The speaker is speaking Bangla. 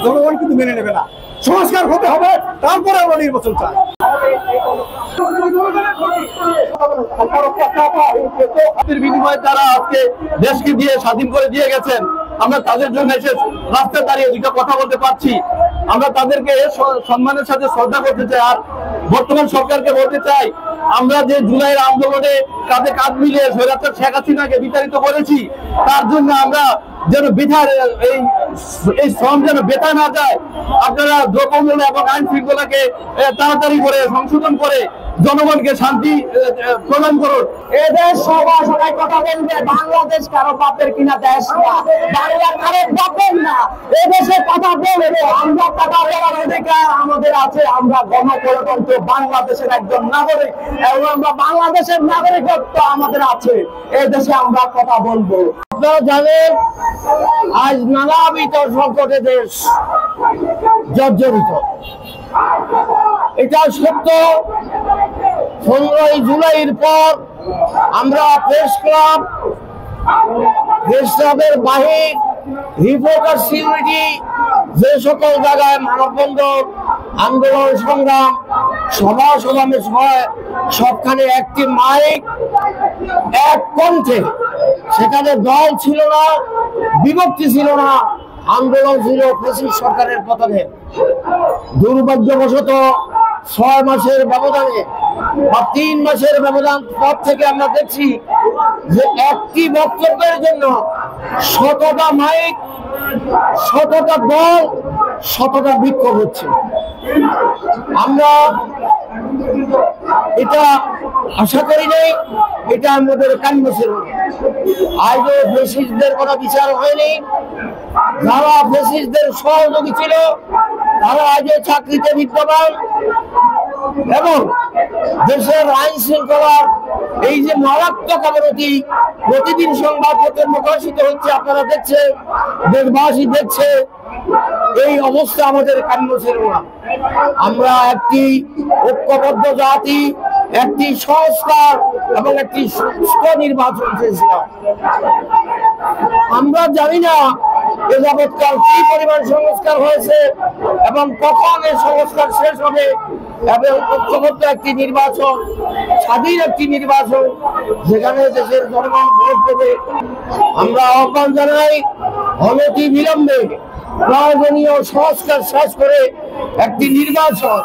জনগণ কিন্তু মেনে নেবে না। সংস্কার হতে হবে, তারপরে আমরা নির্বাচন চাই। বিনিময়ে তারা আজকে দেশকে দিয়ে স্বাধীন করে দিয়ে গেছেন, আমরা তাদের জন্য এসে রাস্তায় দাঁড়িয়ে দুইটা কথা বলতে পারছি। আমরা তাদেরকে সম্মানের সাথে শ্রদ্ধা করতে চাই। আর বর্তমান সরকারকে বলতে চাই, আমরা যে জুলাইয়ের আন্দোলনে কাঁধে কাঁধ মিলিয়ে স্বৈরাচার শেখ হাসিনাকে বিতাড়িত করেছি, তার জন্য আমরা যেন বৃথা এই শ্রম যেন বেথা না যায়। আপনারা দ্রব্যমূল্য এবং আইন শৃঙ্খলাকে তাড়াতাড়ি করে সংশোধন করে জনগণকে শান্তি প্রদান করুন। এদের সবাই কথা বলবে, বাংলাদেশ কারো বাপের কিনা দেশ না, বাংলা কারো বাপের না। এদেশে কথা বলবো, আমরা কথা বলার অধিকার আমাদের আছে। আমরা গণপ্রজাতন্ত্র বাংলাদেশের একজন নাগরিক এবং আমরা বাংলাদেশের নাগরিকত্ব আমাদের আছে। এই দেশে আমরা কথা বলবো। আপনারা জানেন, আজ নানাবিধ সংকটে দেশ জর্জরিত। এটা সত্য। 15 জুলাইয়ের পর আমরা প্রেস ক্লাবের বাহির, রিপোর্টার সিকিউরিটি, যে সকল জায়গায় মানববন্ধন, আন্দোলন, সংগ্রাম, সভা সমাবেশ হয়, সবখানে একটি মাইক, এক কণ্ঠে। সেখানে দল ছিল না, বিভক্তি ছিল না, আন্দোলন ছিল ফ্যাসিস্ট সরকারের পতনে। দুর্ভাগ্যবশত 6 মাসের ব্যবধানে বা 3 মাসের ব্যবধান পর থেকে আমরা দেখছি যে একটি বক্তব্যের জন্য শতটা মাইক, শতটা দল, শতটা বিক্ষোভ হচ্ছে। আমরা এটা আশা করি নাই, এটা আমাদের কাম্য ছিল। আজও ফ্যাসিস্টদের কোনো বিচার হয়নি। যারা ফ্যাসিস্টদের সহযোগী ছিল তারা আজও চাকরিতে বিদ্যমান এবং দেশের আইন শৃঙ্খলার এই যে মারাত্মক অবনতি প্রতিদিন সংবাদপত্রে প্রকাশিত হচ্ছে, আপনারা দেখছেন, দেশবাসী দেখছে। এই অবস্থা আমাদের কাম্য ছিল না। আমরা একটি ঐক্যবদ্ধ জাতি, একটি সংস্কার এবং একটি সুস্থ নির্বাচন চেয়েছিলাম। আমরা জানি না এ যাবৎকাল কি পরিমাণ সংস্কার হয়েছে এবং কখন এই সংস্কার শেষ হবে এবং ঐক্যবদ্ধ একটি নির্বাচন, স্বাধীন একটি নির্বাচন, যেখানে দেশের জনগণ ভোট দেবে। আমরা আহ্বান জানাই, অনতি বিলম্বে প্রয়োজনীয় সংস্কার শেষ করে একটি নির্বাচন